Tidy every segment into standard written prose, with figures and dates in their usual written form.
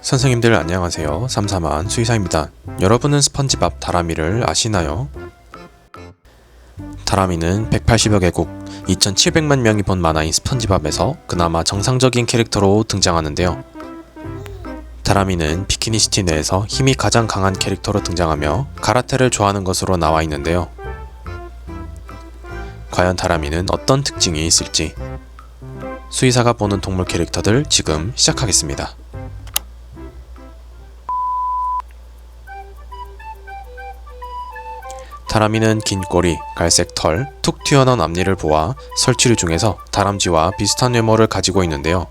선생님들 안녕하세요. 삼삼한 수의사입니다. 여러분은 스펀지밥 다람이를 아시나요? 다람이는 180여 개국 2,700만 명이 본 만화인 스펀지밥에서 그나마 정상적인 캐릭터로 등장하는데요. 다람이는 비키니시티 내에서 힘이 가장 강한 캐릭터로 등장하며 가라테를 좋아하는 것으로 나와 있는데요. 과연 다람이는 어떤 특징이 있을지 수의사가 보는 동물 캐릭터들 지금 시작하겠습니다. 다람이는 긴 꼬리, 갈색 털, 툭 튀어나온 앞니를 보아 설치류 중에서 다람쥐와 비슷한 외모를 가지고 있는데요.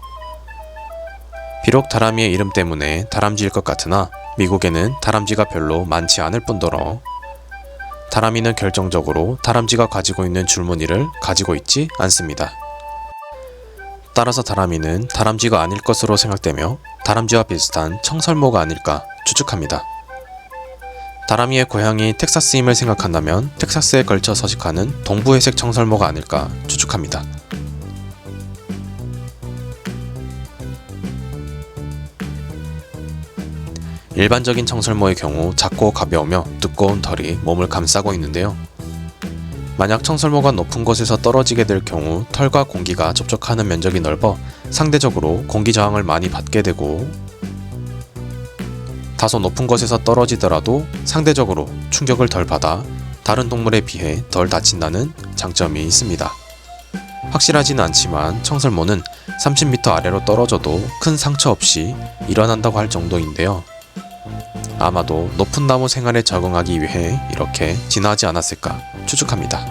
비록 다람이의 이름 때문에 다람쥐일 것 같으나 미국에는 다람쥐가 별로 많지 않을 뿐더러 다람이는 결정적으로 다람쥐가 가지고 있는 줄무늬를 가지고 있지 않습니다. 따라서 다람이는 다람쥐가 아닐 것으로 생각되며 다람쥐와 비슷한 청설모가 아닐까 추측합니다. 다람이의 고향이 텍사스임을 생각한다면 텍사스에 걸쳐 서식하는 동부회색 청설모가 아닐까 추측합니다. 일반적인 청설모의 경우 작고 가벼우며 두꺼운 털이 몸을 감싸고 있는데요. 만약 청설모가 높은 곳에서 떨어지게 될 경우 털과 공기가 접촉하는 면적이 넓어 상대적으로 공기 저항을 많이 받게 되고 다소 높은 곳에서 떨어지더라도 상대적으로 충격을 덜 받아 다른 동물에 비해 덜 다친다는 장점이 있습니다. 확실하지는 않지만 청설모는 30m 아래로 떨어져도 큰 상처 없이 일어난다고 할 정도인데요. 아마도 높은 나무 생활에 적응하기 위해 이렇게 진화하지 않았을까 추측합니다.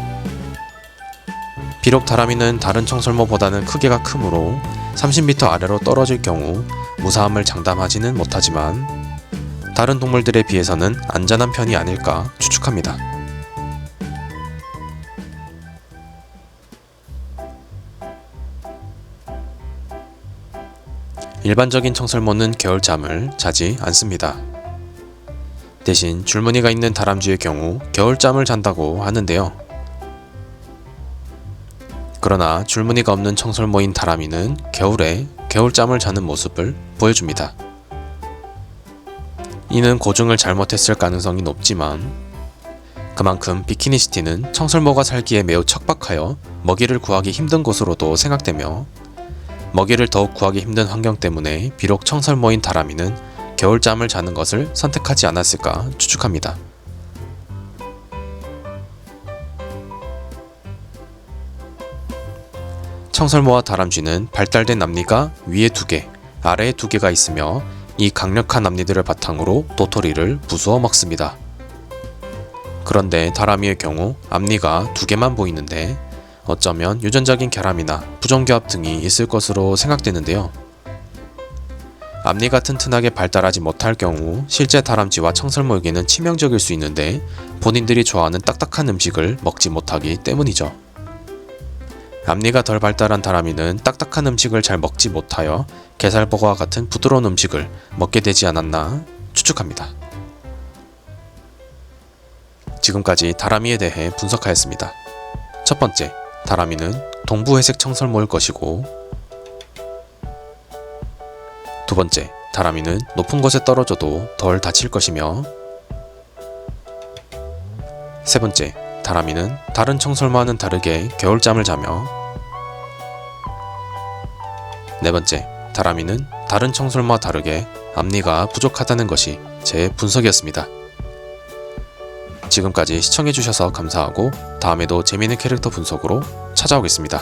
비록 다람이는 다른 청설모보다는 크기가 크므로 30m 아래로 떨어질 경우 무사함을 장담하지는 못하지만 다른 동물들에 비해서는 안전한 편이 아닐까 추측합니다. 일반적인 청설모는 겨울잠을 자지 않습니다. 대신 줄무늬가 있는 다람쥐의 경우 겨울잠을 잔다고 하는데요. 그러나 줄무늬가 없는 청설모인 다람이는 겨울에 겨울잠을 자는 모습을 보여줍니다. 이는 고증을 잘못했을 가능성이 높지만 그만큼 비키니시티는 청설모가 살기에 매우 척박하여 먹이를 구하기 힘든 곳으로도 생각되며 먹이를 더욱 구하기 힘든 환경 때문에 비록 청설모인 다람이는 겨울잠을 자는 것을 선택하지 않았을까 추측합니다. 청설모와 다람쥐는 발달된 앞니가 위에 2개, 아래에 2개가 있으며 이 강력한 앞니들을 바탕으로 도토리를 부수어 먹습니다. 그런데 다람이의 경우 앞니가 2개만 보이는데 어쩌면 유전적인 결함이나 부종교합 등이 있을 것으로 생각되는데요. 앞니가 튼튼하게 발달하지 못할 경우 실제 다람쥐와 청설모에게는 치명적일 수 있는데 본인들이 좋아하는 딱딱한 음식을 먹지 못하기 때문이죠. 앞니가 덜 발달한 다람이는 딱딱한 음식을 잘 먹지 못하여 게살버거와 같은 부드러운 음식을 먹게 되지 않았나 추측합니다. 지금까지 다람이에 대해 분석하였습니다. 첫 번째, 다람이는 동부회색 청설모일 것이고 두 번째, 다람이는 높은 곳에 떨어져도 덜 다칠 것이며 세 번째, 다람이는 다른 청설모와는 다르게 겨울잠을 자며 네 번째, 다람이는 다른 청설모와 다르게 앞니가 부족하다는 것이 제 분석이었습니다. 지금까지 시청해주셔서 감사하고 다음에도 재미있는 캐릭터 분석으로 찾아오겠습니다.